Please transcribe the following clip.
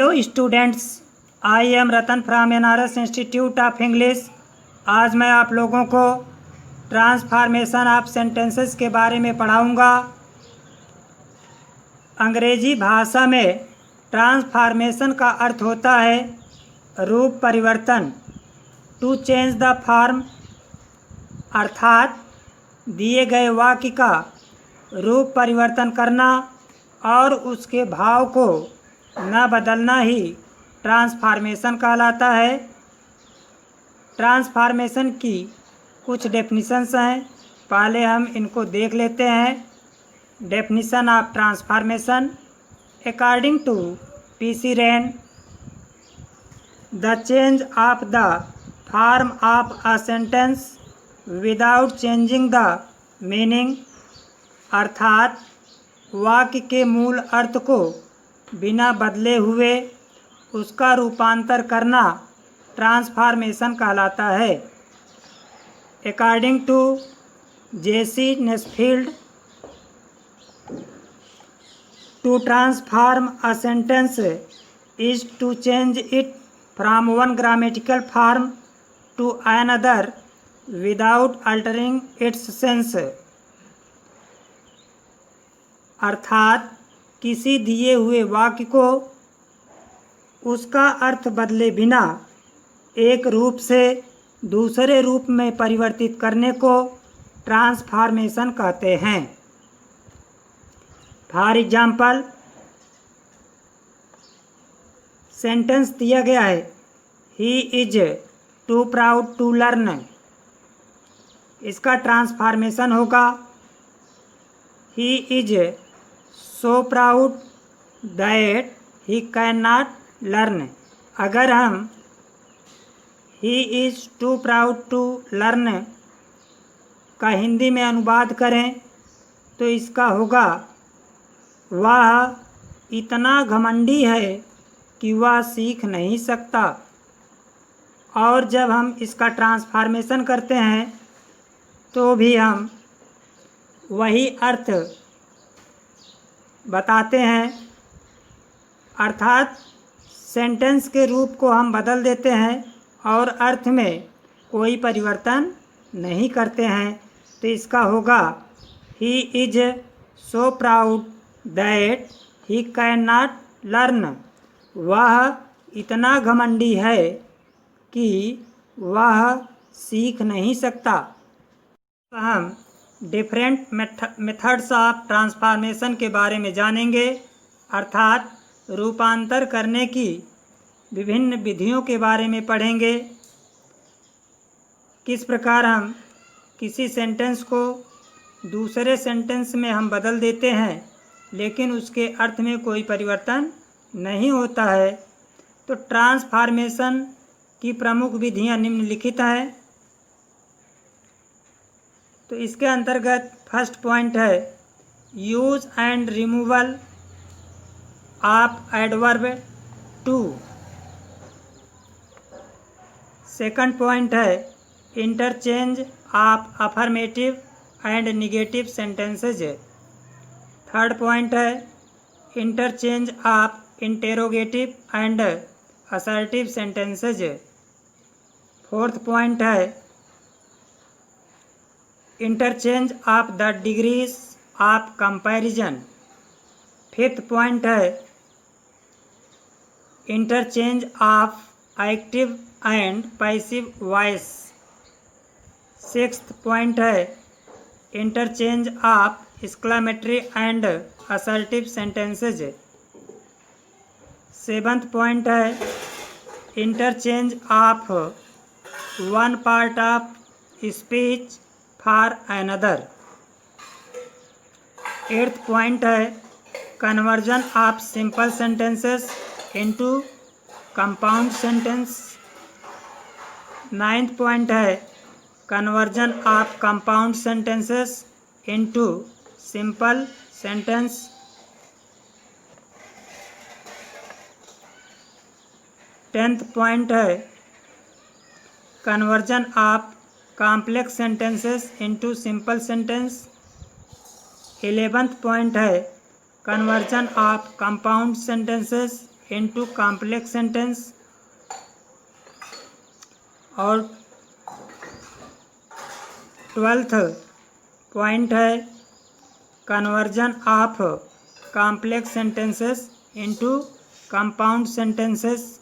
Hello students, I am Ratan from NRS institute of English. आज मैं आप लोगों को ट्रांसफॉर्मेशन ऑफ सेंटेंसेस के बारे में पढ़ाऊंगा। अंग्रेजी भाषा में ट्रांसफॉर्मेशन का अर्थ होता है रूप परिवर्तन, टू चेंज द फॉर्म, अर्थात दिए गए वाक्य का रूप परिवर्तन करना और उसके भाव को न बदलना ही ट्रांसफॉर्मेशन कहलाता है। ट्रांसफॉर्मेशन की कुछ डेफिनिशंस हैं, पहले हम इनको देख लेते हैं। Definition of transformation according to PC Wren, the change of the form of a sentence without changing the meaning, अर्थात वाक्य के मूल अर्थ को बिना बदले हुए उसका रूपांतर करना ट्रांसफॉर्मेशन कहलाता है। According to J.C. Nesfield, to transform a sentence is to change it from one grammatical form to another without altering its sense, अर्थात किसी दिए हुए वाक्य को उसका अर्थ बदले बिना एक रूप से दूसरे रूप में परिवर्तित करने को ट्रांसफॉर्मेशन कहते हैं। फॉर एग्जाम्पल, सेंटेंस दिया गया है he is too proud to learn, इसका ट्रांसफॉर्मेशन होगा he is so proud that he cannot learn। अगर हम he is too proud to learn का हिंदी में अनुवाद करें तो इसका होगा वह इतना घमंडी है कि वह सीख नहीं सकता। और जब हम इसका ट्रांसफॉर्मेशन करते हैं तो भी हम वही अर्थ बताते हैं, अर्थात सेंटेंस के रूप को हम बदल देते हैं और अर्थ में कोई परिवर्तन नहीं करते हैं। तो इसका होगा he is so proud that he can not learn, वह इतना घमंडी है कि वह सीख नहीं सकता। हम डिफरेंट मेथड्स ऑफ ट्रांसफॉर्मेशन के बारे में जानेंगे, अर्थात रूपांतर करने की विभिन्न विधियों के बारे में पढ़ेंगे। किस प्रकार हम किसी सेंटेंस को दूसरे सेंटेंस में हम बदल देते हैं लेकिन उसके अर्थ में कोई परिवर्तन नहीं होता है। तो ट्रांसफॉर्मेशन की प्रमुख विधियां निम्नलिखित हैं। तो इसके अंतर्गत फर्स्ट पॉइंट है use and removal of adverb too. Second point है interchange of affirmative and negative sentences. Third point है interchange of interrogative and assertive sentences. Fourth point है interchange of the degrees of comparison. Fifth point है interchange of active and passive voice. Sixth point है interchange of exclamatory and assertive sentences. Seventh point है interchange of one part of speech for another. Eighth point है conversion of simple sentences into compound sentence. Ninth point है conversion of compound sentences into simple sentence. Tenth point है conversion of complex sentences into simple sentence. 11th point है conversion of compound sentences into complex sentence. और 12th point है conversion of complex sentences into compound sentences.